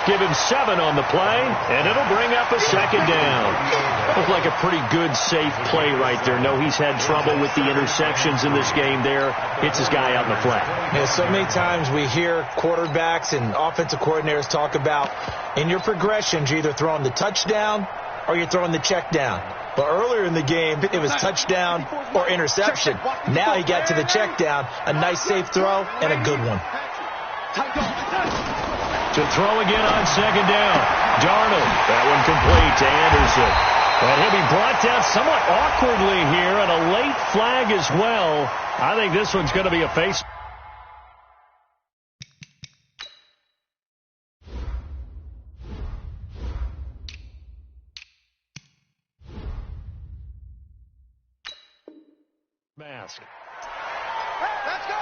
Give him 7 on the play, and it'll bring up a 2nd down. Looked like a pretty good, safe play right there. No, he's had trouble with the interceptions in this game there. Hits his guy out in the flat. Yeah, so many times we hear quarterbacks and offensive coordinators talk about in your progressions, you're either throwing the touchdown or you're throwing the check down. But earlier in the game, it was touchdown or interception. Now he got to the check down, a nice safe throw, and a good one. To throw again on 2nd down. Darnold. That one complete to Anderson. And he'll be brought down somewhat awkwardly here, and a late flag as well. I think this one's going to be a face. Mask. Let's go.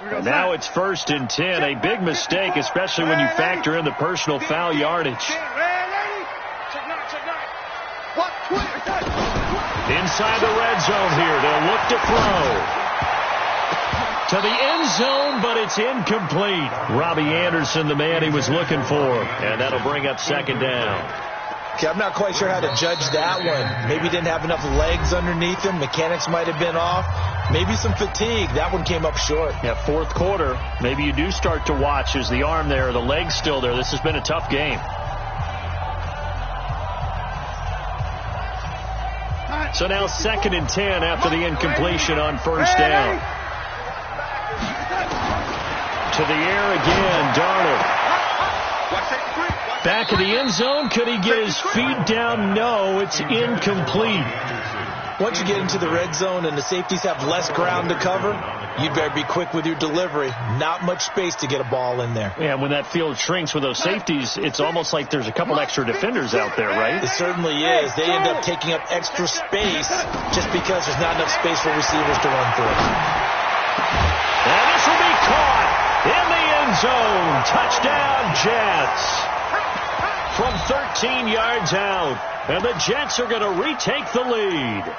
And now it's 1st and 10. A big mistake, especially when you factor in the personal foul yardage. Inside the red zone here. They'll look to throw. To the end zone, but it's incomplete. Robbie Anderson, the man he was looking for. And that'll bring up 2nd down. Okay, I'm not quite sure how to judge that one. Maybe he didn't have enough legs underneath him. Mechanics might have been off. Maybe some fatigue. That one came up short. Yeah, 4th quarter. Maybe you do start to watch. Is the arm there, the leg's still there? This has been a tough game. So now 2nd and 10 after the incompletion on 1st down. To the air again, Darnold. Back of the end zone. Could he get his feet down? No, it's incomplete. Once you get into the red zone and the safeties have less ground to cover, you better be quick with your delivery. Not much space to get a ball in there. Yeah, when that field shrinks with those safeties, it's almost like there's a couple extra defenders out there, right? It certainly is. They end up taking up extra space just because there's not enough space for receivers to run through. And this will be caught in the end zone. Touchdown, Jets. From 13 yards out. And the Jets are going to retake the lead.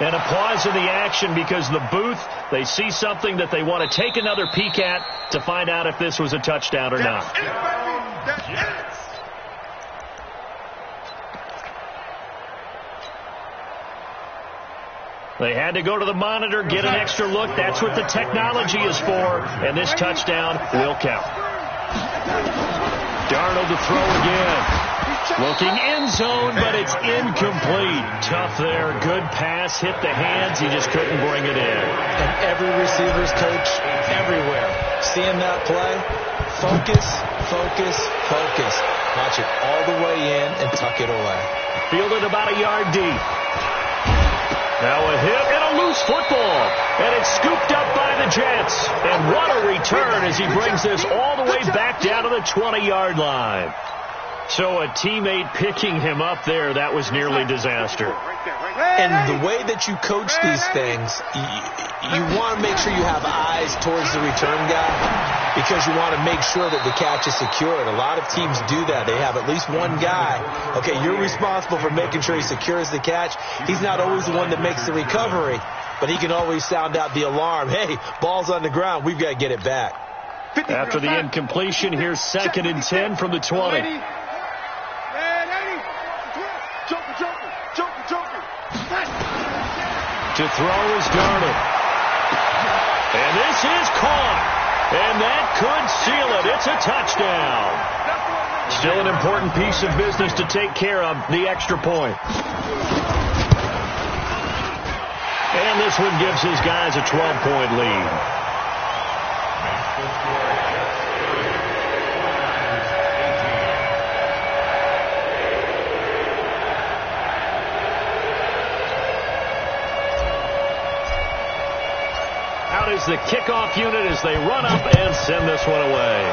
And a pause in the action because the booth, they see something that they want to take another peek at to find out if this was a touchdown or not. They had to go to the monitor, get an extra look. That's what the technology is for. And this touchdown will count. Darnold to throw again. Looking end zone, but it's incomplete. Tough there. Good pass. Hit the hands. He just couldn't bring it in. And every receiver's coach everywhere. Seeing that play, focus, focus, focus. Watch it all the way in and tuck it away. Fielded about a yard deep. Now a hit and a loose football. And it's scooped up by the Jets. And what a return as he brings this all the way back down to the 20-yard line. So a teammate picking him up there, that was nearly disaster. And the way that you coach these things, you want to make sure you have eyes towards the return guy because you want to make sure that the catch is secured. A lot of teams do that. They have at least one guy. Okay, you're responsible for making sure he secures the catch. He's not always the one that makes the recovery, but he can always sound out the alarm. Hey, ball's on the ground. We've got to get it back. After the incompletion, here's 2nd and 10 from the 20. To throw is Darnold. And this is caught. And that could seal it. It's a touchdown. Still an important piece of business to take care of, the extra point. And this one gives his guys a 12-point lead. Is the kickoff unit as they run up and send this one away.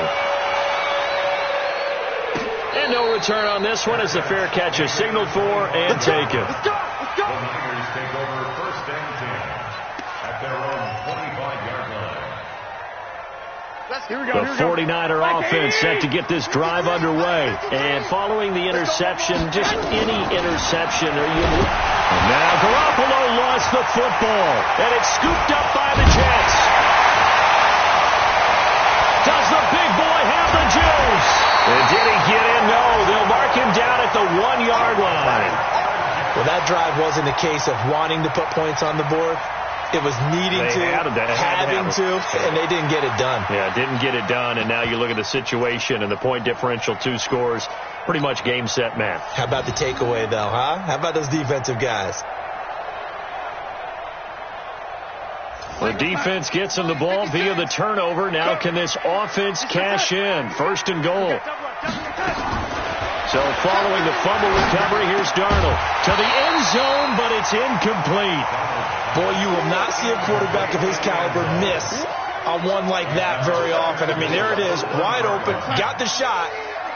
And no return on this one as the fair catch is signaled for and taken. The Niners take over 1st and 10 at their own 25-yard line. The 49er offense set to get this drive underway. And following the interception, just any interception. And now Garoppolo lost the football. And it's scooped up by the Jets. Does the big boy have the juice? And did he get in? No. They'll mark him down at the 1-yard line. Well, that drive wasn't a case of wanting to put points on the board. It was needing having to, and they didn't get it done. Yeah, didn't get it done, and now you look at the situation and the point differential, 2 scores, pretty much game, set, match. How about the takeaway, though, huh? How about those defensive guys? The defense gets him the ball via the turnover. Now can this offense cash in? 1st and goal. So following the fumble recovery, here's Darnold to the end zone, but it's incomplete. Boy, you will not see a quarterback of his caliber miss on one like that very often. I mean, there it is, wide open, got the shot,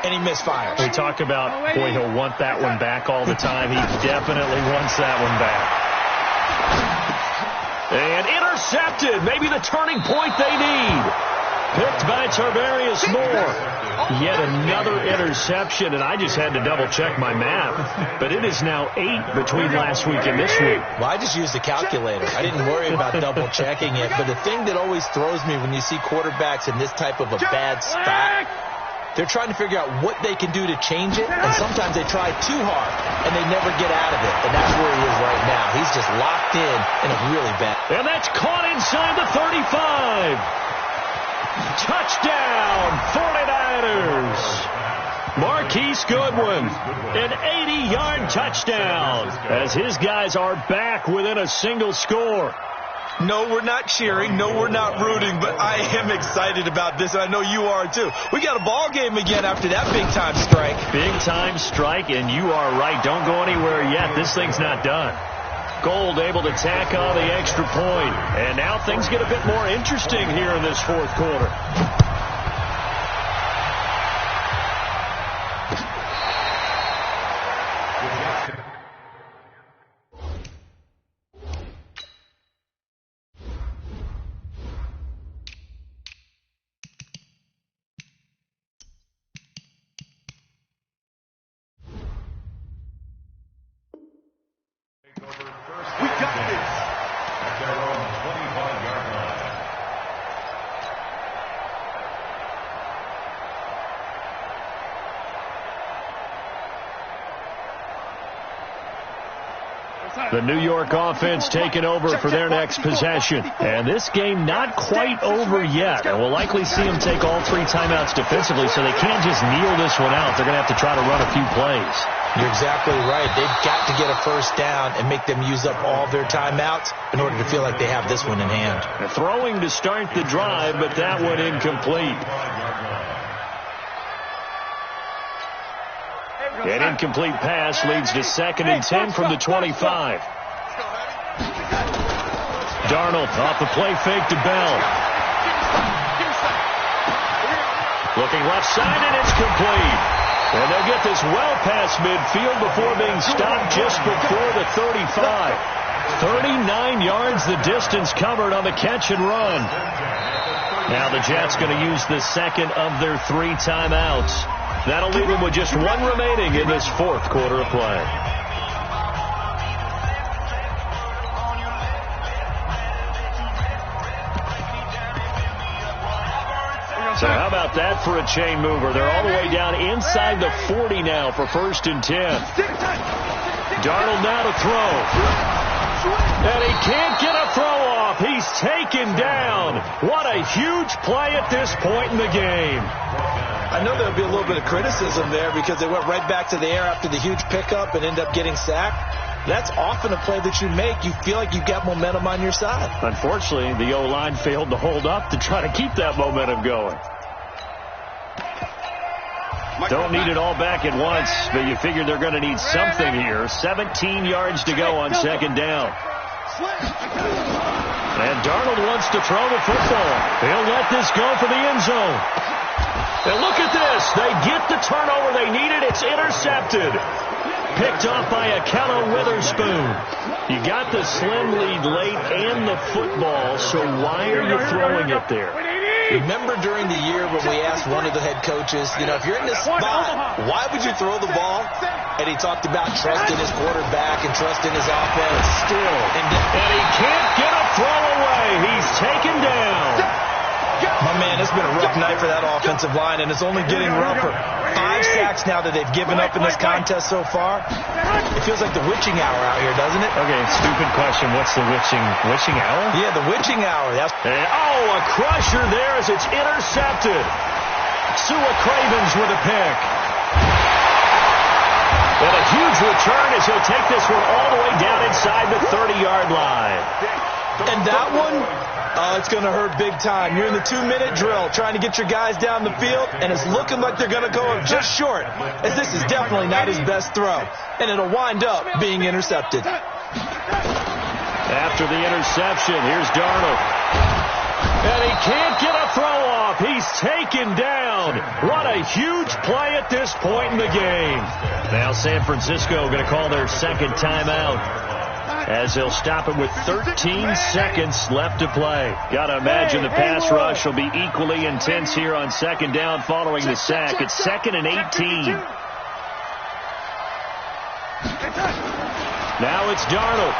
and he misfires. We talk about, boy, he'll want that one back all the time. He definitely wants that one back. And intercepted, maybe the turning point they need. Picked by Tarvarius Moore. Yet another interception, and I just had to double-check my math. But it is now 8 between last week and this week. Well, I just used a calculator. I didn't worry about double-checking it. But the thing that always throws me when you see quarterbacks in this type of a bad spot, they're trying to figure out what they can do to change it, and sometimes they try too hard, and they never get out of it. And that's where he is right now. He's just locked in a really bad. And that's caught inside the 35. Touchdown, 49ers. Marquise Goodwin, an 80-yard touchdown, as his guys are back within a single score. No, we're not cheering. No, we're not rooting, but I am excited about this, and I know you are too. We got a ball game again after that big-time strike. Big-time strike, and you are right. Don't go anywhere yet. This thing's not done. Gold able to tack on the extra point. And now things get a bit more interesting here in this 4th quarter. We got this. At their own 25-yard line. The New York offense taking over for their next possession. And this game not quite over yet. And we'll likely see them take all 3 timeouts defensively, so they can't just kneel this one out. They're going to have to try to run a few plays. You're exactly right. They've got to get a 1st down and make them use up all their timeouts in order to feel like they have this one in hand. Throwing to start the drive, but that one incomplete. An incomplete pass leads to 2nd and 10 from the 25. Darnold off the play fake to Bell. Looking left side, and it's complete. And they'll get this well past midfield before being stopped just before the 35. 39 yards the distance covered on the catch and run. Now the Jets going to use the 2nd of their 3 timeouts. That'll leave them with just 1 remaining in this 4th quarter of play. So how about that for a chain mover? They're all the way down inside the 40 now for 1st and 10. Darnold now to throw. And he can't get a throw off. He's taken down. What a huge play at this point in the game. I know there'll be a little bit of criticism there because they went right back to the air after the huge pickup and ended up getting sacked. That's often a play that you make. You feel like you've got momentum on your side. Unfortunately, the O-line failed to hold up to try to keep that momentum going. Don't need it all back at once, but you figure they're going to need something here. 17 yards to go on 2nd down. And Darnold wants to throw the football. He'll let this go for the end zone. And look at this. They get the turnover they needed. It's intercepted. Picked off by a Akello Witherspoon. You got the slim lead late and the football, so why are you throwing it there? Remember during the year when we asked one of the head coaches, you know, if you're in this spot, why would you throw the ball? And he talked about trusting his quarterback and trusting his offense. Still. And he can't get a throw away. He's taken down. My man, it's been a rough night for that offensive line, and it's only getting rougher. 5 sacks now that they've given up in this contest so far. It feels like the witching hour out here, doesn't it? Okay, stupid question. What's the witching hour? Yeah, the witching hour. That's a crusher there as it's intercepted. Sua Cravens with a pick. And a huge return as he'll take this one all the way down inside the 30-yard line. And that one, it's going to hurt big time. You're in the 2-minute drill trying to get your guys down the field, and it's looking like they're going to go up just short, as this is definitely not his best throw, and it'll wind up being intercepted. After the interception, here's Darnold. And he can't get a throw off. He's taken down. What a huge play at this point in the game. Now San Francisco going to call their second timeout, as they'll stop it with 13 seconds left to play. Got to imagine the pass rush will be equally intense here on second down following the sack. It's 2nd and 18. Now it's Darnold.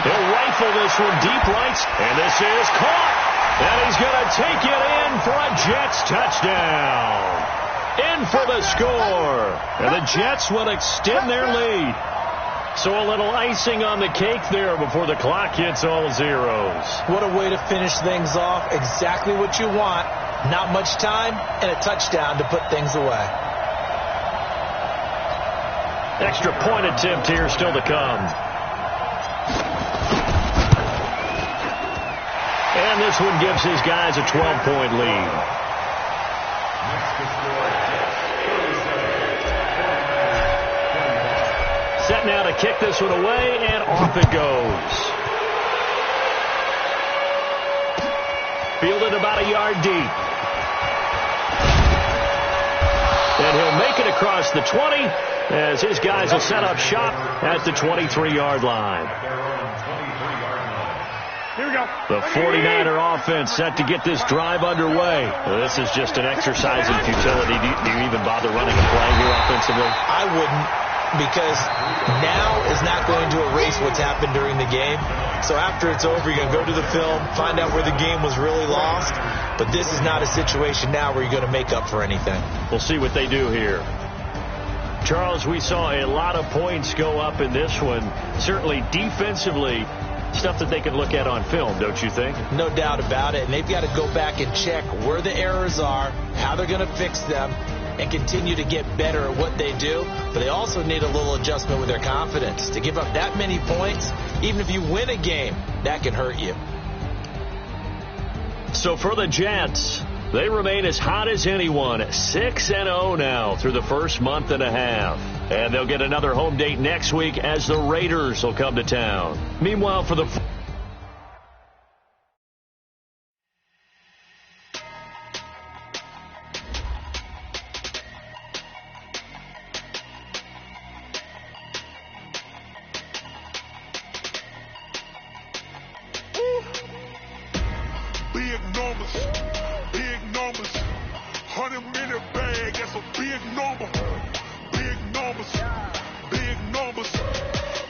He'll rifle this one deep right, and this is caught. And he's going to take it in for a Jets touchdown. In for the score. And the Jets will extend their lead. So a little icing on the cake there before the clock hits all zeros. What a way to finish things off. Exactly what you want. Not much time and a touchdown to put things away. Extra point attempt here still to come. And this one gives his guys a 12-point lead. Set now to kick this one away, and off it goes. Fielded about a yard deep. And he'll make it across the 20 as his guys will set up shop at the 23-yard line. Here we go. The 49er offense set to get this drive underway. This is just an exercise in futility. Do you even bother running a play here offensively? I wouldn't, because now is not going to erase what's happened during the game. So after it's over, you're going to go to the film, find out where the game was really lost. But this is not a situation now where you're going to make up for anything. We'll see what they do here. Charles, we saw a lot of points go up in this one. Certainly defensively, stuff that they can look at on film, don't you think? No doubt about it. And they've got to go back and check where the errors are, how they're going to fix them, and continue to get better at what they do. But they also need a little adjustment with their confidence. To give up that many points, even if you win a game, that can hurt you. So for the Jets, they remain as hot as anyone, 6-0 now through the first month and a half. And they'll get another home date next week as the Raiders will come to town. Meanwhile, for the... Big numbers, 100-minute bag, that's a big number. Big numbers,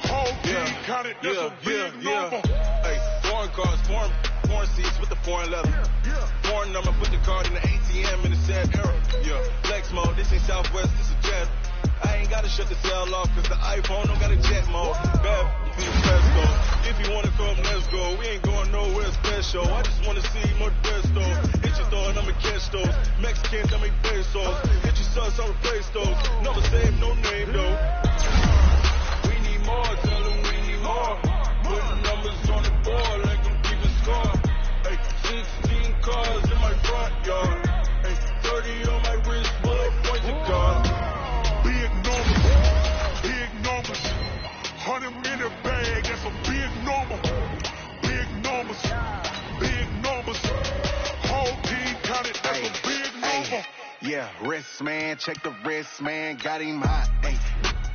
whole team counted, that's a big number. Hey, foreign cars, foreign seats with the foreign leather. Foreign number, put the card in the ATM in the sad era. Flex mode, this ain't Southwest, this is Jet. I ain't gotta shut the cell off, cause the iPhone don't got a jet mode. Bad, be the presto. If you wanna come, let's go. We ain't going nowhere special. I just wanna see more presto. Hit your thought, I'ma catch those. Mexicans, I make pesos. Hit your sus, I'll replace those. Never save, no name, though. We need more, tell them we need more. Putting numbers on the board like I'm keeping score. Hey, 16 cars in my front yard. Hey, 30 on my wrist, full of points and cards. Big numbers, 100-minute bag, that's a big number. Big numbers, whole team counted, that's a big number. Yeah, wrist, man, check the wrist, man, got him hot. Hey,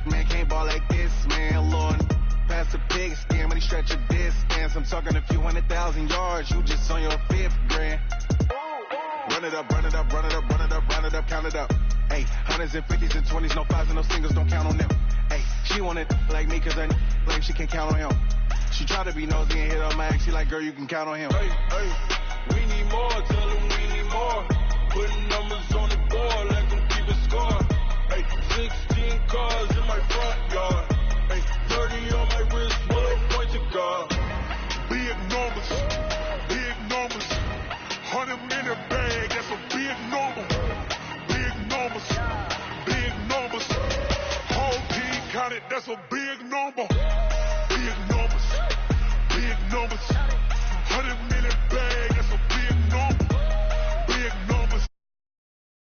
man, can't ball like this, man, Lord. Pass the pig skin, but he stretch a distance. I'm talking a few 100,000 yards, you just on your 5th grand. Run it up, run it up, run it up, run it up, run it up, count it up. Hey, hundreds and 50s and 20s, no 5s and no singles, don't count on them. Hey, she want it like me, cause I like she can count on him. She try to be nosy and hit on my ex, she like, girl, you can count on him. Hey, hey, we need more, tell them we need more. Putting numbers on the board, let them keep a score. Hey, 16 cars in my front yard. Hey, 30 on my wrist, bullet point to guard. Big numbers, big numbers. 100 in a bag, that's a big number. Big numbers, big numbers. Whole team counted, that's a big number.